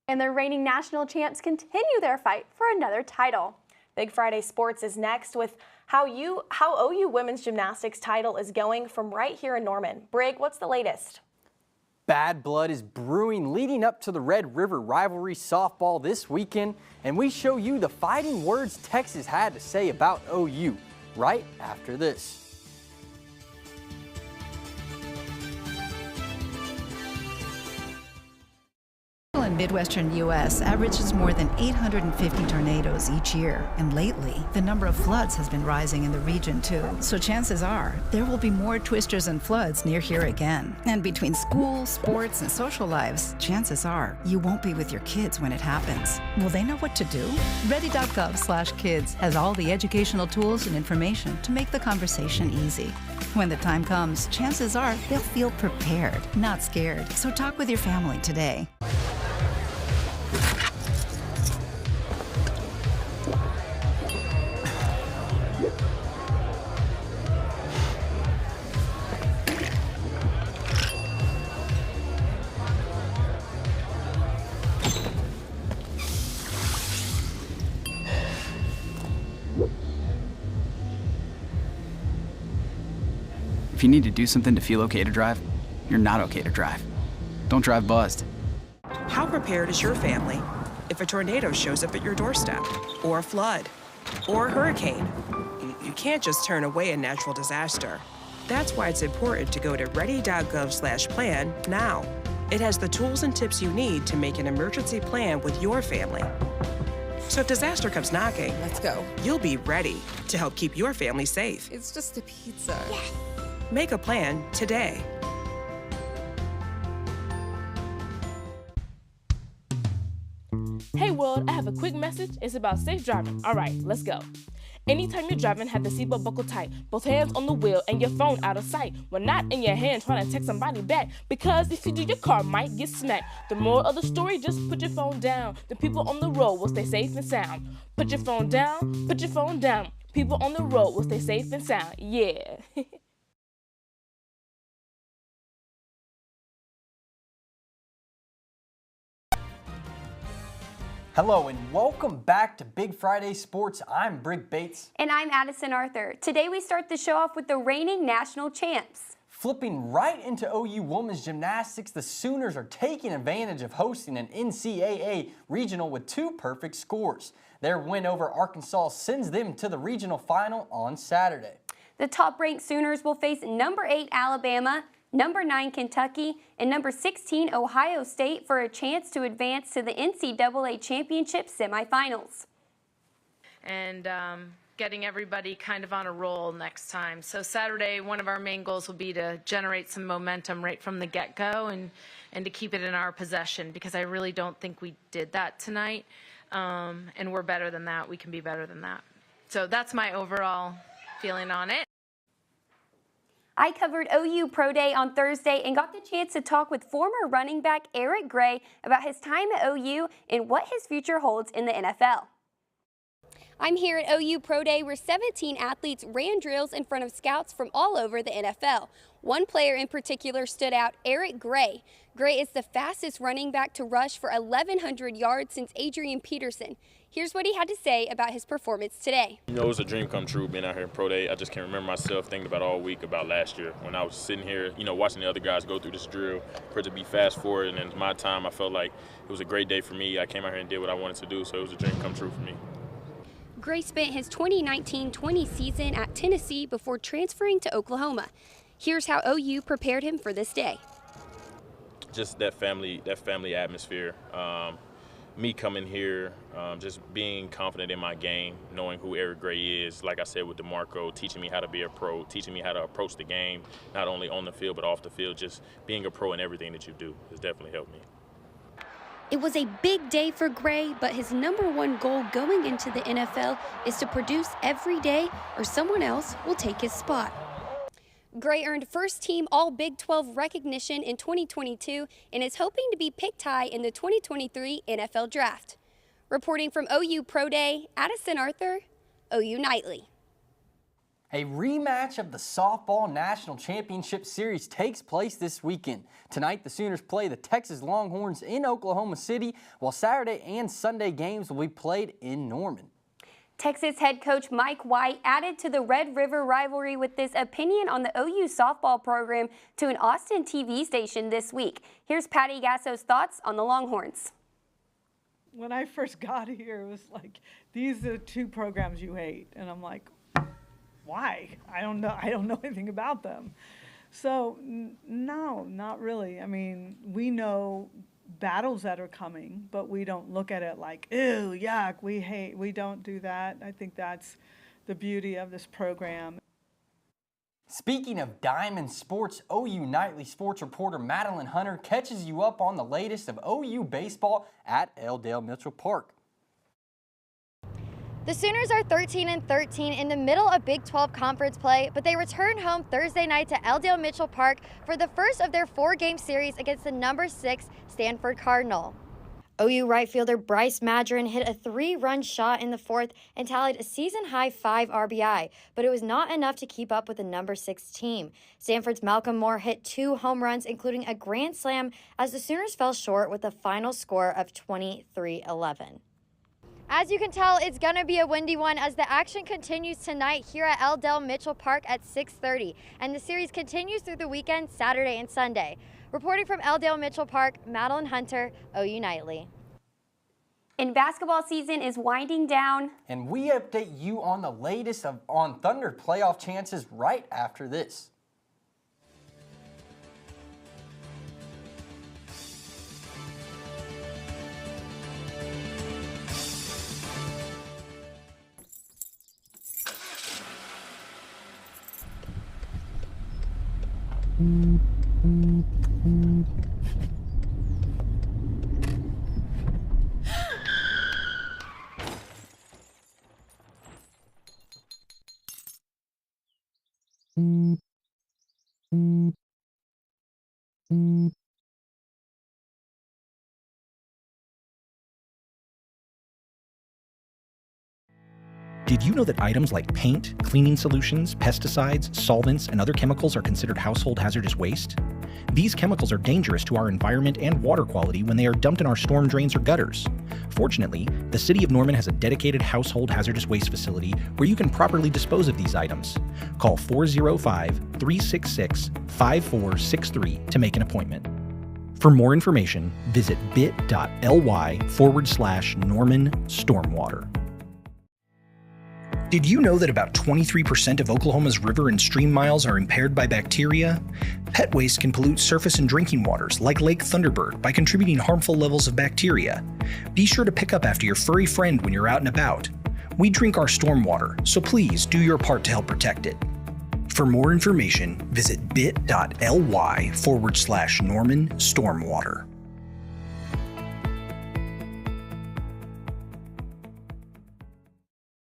And the reigning national champs continue their fight for another title. Big Friday Sports is next with how OU women's gymnastics title is going from right here in Norman. Brig, what's the latest? Bad blood is brewing leading up to the Red River rivalry softball this weekend, and we show you the fighting words Texas had to say about OU right after this. In Midwestern U.S. averages more than 850 tornadoes each year, and lately the number of floods has been rising in the region too. So chances are there will be more twisters and floods near here again. And between school, sports, and social lives, chances are you won't be with your kids when it happens. Will they know what to do? Ready.gov/kids has all the educational tools and information to make the conversation easy. When the time comes, chances are they'll feel prepared, not scared. So talk with your family today. If you need to do something to feel okay to drive, you're not okay to drive. Don't drive buzzed. How prepared is your family if a tornado shows up at your doorstep, or a flood, or a hurricane? You can't just turn away a natural disaster. That's why it's important to go to ready.gov/plan now. It has the tools and tips you need to make an emergency plan with your family. So if disaster comes knocking, let's go. You'll be ready to help keep your family safe. It's just a pizza. Yes. Make a plan today. Hey world, I have a quick message. It's about safe driving. All right, let's go. Anytime you're driving, have the seatbelt buckled tight. Both hands on the wheel and your phone out of sight. When not in your hand trying to text somebody back. Because if you do, your car might get smacked. The moral of the story, just put your phone down. The people on the road will stay safe and sound. Put your phone down, put your phone down. People on the road will stay safe and sound. Yeah. Hello and welcome back to Big Friday Sports. I'm Brig Bates. And I'm Addison Arthur. Today we start the show off with the reigning national champs. Flipping right into OU women's gymnastics, the Sooners are taking advantage of hosting an NCAA regional with 2 perfect scores. Their win over Arkansas sends them to the regional final on Saturday. The top-ranked Sooners will face number 8 Alabama, number 9 Kentucky, and number 16 Ohio State for a chance to advance to the NCAA championship semifinals. And getting everybody kind of on a roll next time. So Saturday, one of our main goals will be to generate some momentum right from the get-go and to keep it in our possession, because I really don't think we did that tonight. And we're better than that. We can be better than that. So that's my overall feeling on it. I covered OU Pro Day on Thursday and got the chance to talk with former running back Eric Gray about his time at OU and what his future holds in the NFL. I'm here at OU Pro Day where 17 athletes ran drills in front of scouts from all over the NFL. One player in particular stood out, Eric Gray. Gray is the fastest running back to rush for 1,100 yards since Adrian Peterson. Here's what he had to say about his performance today. You know, it was a dream come true being out here in Pro Day. I just can't remember myself thinking about all week about last year when I was sitting here, you know, watching the other guys go through this drill for it to be fast forward. And in my time, I felt like it was a great day for me. I came out here and did what I wanted to do, so it was a dream come true for me. Gray spent his 2019-20 season at Tennessee before transferring to Oklahoma. Here's how OU prepared him for this day. Just that family atmosphere. Me coming here, just being confident in my game, knowing who Eric Gray is, like I said with DeMarco, teaching me how to be a pro, teaching me how to approach the game, not only on the field but off the field. Just being a pro in everything that you do has definitely helped me. It was a big day for Gray, but his #1 goal going into the NFL is to produce every day or someone else will take his spot. Gray earned first-team All-Big 12 recognition in 2022 and is hoping to be picked high in the 2023 NFL Draft. Reporting from OU Pro Day, Addison Arthur, OU Nightly. A rematch of the Softball National Championship Series takes place this weekend. Tonight, the Sooners play the Texas Longhorns in Oklahoma City, while Saturday and Sunday games will be played in Norman. Texas head coach Mike White added to the Red River rivalry with this opinion on the OU softball program to an Austin TV station this week. Here's Patty Gasso's thoughts on the Longhorns. When I first got here, it was like, these are the two programs you hate. And I'm like, why? I don't know anything about them. So no, not really. I mean, we know battles that are coming, but we don't look at it like, ew, yuck, we hate. We don't do that. I think that's the beauty of this program. Speaking of Diamond Sports, OU Nightly sports reporter Madeline Hunter catches you up on the latest of OU baseball at L. Dale Mitchell Park. The Sooners are 13-13 in the middle of Big 12 conference play, but they return home Thursday night to L. Dale Mitchell Park for the first of their 4-game series against the #6 Stanford Cardinal. OU right fielder Bryce Madron hit a 3-run shot in the fourth and tallied a season-high 5 RBI, but it was not enough to keep up with the #6 team. Stanford's Malcolm Moore hit 2 home runs, including a grand slam, as the Sooners fell short with a final score of 23-11. As you can tell, it's going to be a windy one as the action continues tonight here at L. Dale Mitchell Park at 6:30, and the series continues through the weekend, Saturday and Sunday. Reporting from L. Dale Mitchell Park, Madeline Hunter, OU Nightly. And basketball season is winding down. And we update you on the latest on Thunder playoff chances right after this. Did you know that items like paint, cleaning solutions, pesticides, solvents, and other chemicals are considered household hazardous waste? These chemicals are dangerous to our environment and water quality when they are dumped in our storm drains or gutters. Fortunately, the City of Norman has a dedicated household hazardous waste facility where you can properly dispose of these items. Call 405-366-5463 to make an appointment. For more information, visit bit.ly/Norman Stormwater. Did you know that about 23% of Oklahoma's river and stream miles are impaired by bacteria? Pet waste can pollute surface and drinking waters like Lake Thunderbird by contributing harmful levels of bacteria. Be sure to pick up after your furry friend when you're out and about. We drink our stormwater, so please do your part to help protect it. For more information, visit bit.ly/Norman Stormwater.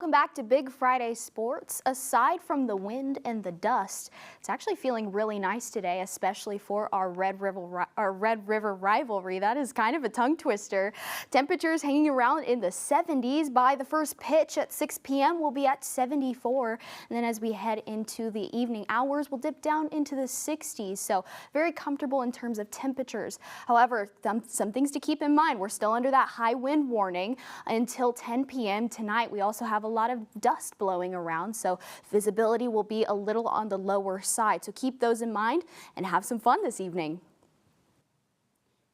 Welcome back to Big Friday Sports. Aside from the wind and the dust, it's actually feeling really nice today, especially for our Red River rivalry. That is kind of a tongue twister. Temperatures hanging around in the 70s. By the first pitch at 6 p.m. we'll be at 74. And then as we head into the evening hours, we'll dip down into the 60s. So very comfortable in terms of temperatures. However, some things to keep in mind. We're still under that high wind warning until 10 p.m. tonight. We also have a lot of dust blowing around, so visibility will be a little on the lower side. So keep those in mind and have some fun this evening.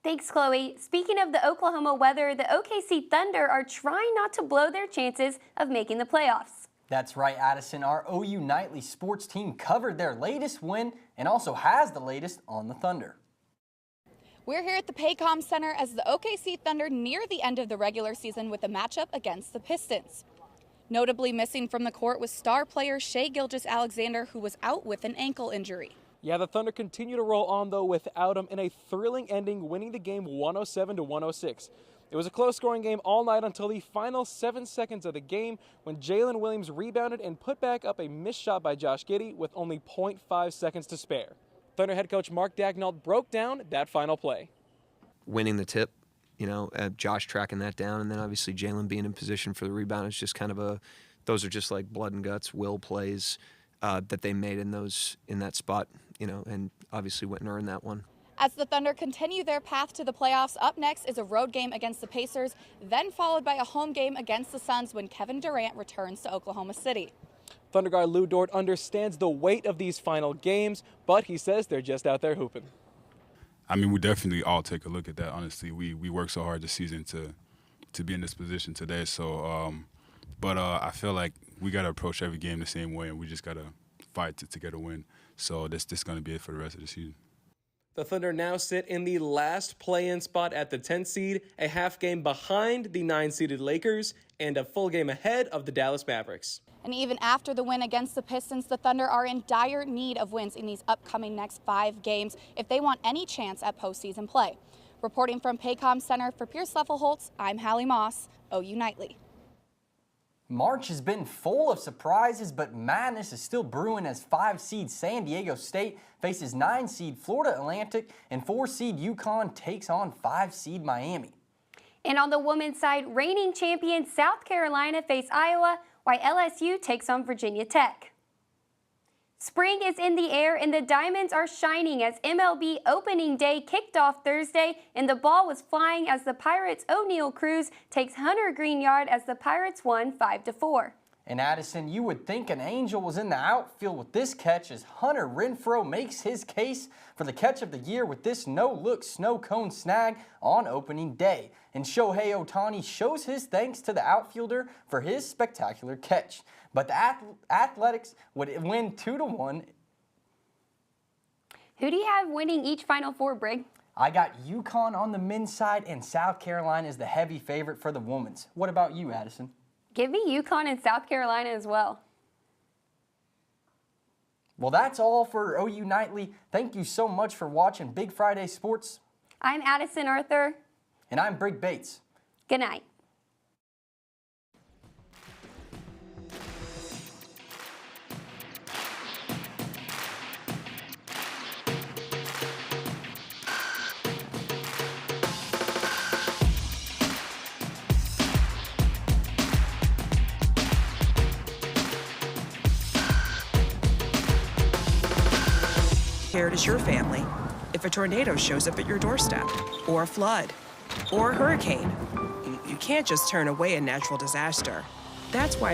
Thanks, Chloe. Speaking of the Oklahoma weather, the OKC Thunder are trying not to blow their chances of making the playoffs. That's right, Addison. Our OU Nightly sports team covered their latest win and also has the latest on the Thunder. We're here at the Paycom Center as the OKC Thunder near the end of the regular season with a matchup against the Pistons. Notably missing from the court was star player Shai Gilgeous-Alexander, who was out with an ankle injury. Yeah, the Thunder continue to roll on, though, without him in a thrilling ending, winning the game 107-106. It was a close-scoring game all night until the final 7 seconds of the game when Jalen Williams rebounded and put back up a missed shot by Josh Giddey with only 0.5 seconds to spare. Thunder head coach Mark Daigneault broke down that final play. Winning the tip. Josh tracking that down, and then obviously Jalen being in position for the rebound is just kind of those are just like blood and guts, will plays that they made in that spot, and obviously went and earned that one. As the Thunder continue their path to the playoffs, up next is a road game against the Pacers, then followed by a home game against the Suns when Kevin Durant returns to Oklahoma City. Thunder guard Lou Dort understands the weight of these final games, but he says they're just out there hooping. I mean, we definitely all take a look at that. Honestly, we worked so hard this season to be in this position today. So, I feel like we got to approach every game the same way, and we just got to fight to get a win. So this going to be it for the rest of the season. The Thunder now sit in the last play-in spot at the 10th seed, a half game behind the 9-seeded Lakers, and a full game ahead of the Dallas Mavericks. And even after the win against the Pistons, the Thunder are in dire need of wins in these upcoming next 5 games if they want any chance at postseason play. Reporting from Paycom Center for Pierce Leffelholtz, I'm Hallie Moss, OU Nightly. March has been full of surprises, but madness is still brewing as 5-seed San Diego State faces 9-seed Florida Atlantic and 4-seed UConn takes on 5-seed Miami. And on the women's side, reigning champion South Carolina face Iowa, while LSU takes on Virginia Tech. Spring is in the air and the Diamonds are shining as MLB opening day kicked off Thursday and the ball was flying as the Pirates' O'Neal Cruz takes Hunter Greenyard as the Pirates won 5-4. And Addison, you would think an angel was in the outfield with this catch as Hunter Renfroe makes his case for the catch of the year with this no-look snow cone snag on opening day. And Shohei Ohtani shows his thanks to the outfielder for his spectacular catch. But the Athletics would win 2-1. Who do you have winning each Final Four, Brig? I got UConn on the men's side and South Carolina is the heavy favorite for the women's. What about you, Addison? Give me UConn and South Carolina as well. Well, that's all for OU Nightly. Thank you so much for watching Big Friday Sports. I'm Addison Arthur. And I'm Brig Bates. Good night. Prepared as your family if a tornado shows up at your doorstep, or a flood, or a hurricane. You can't just turn away a natural disaster. That's why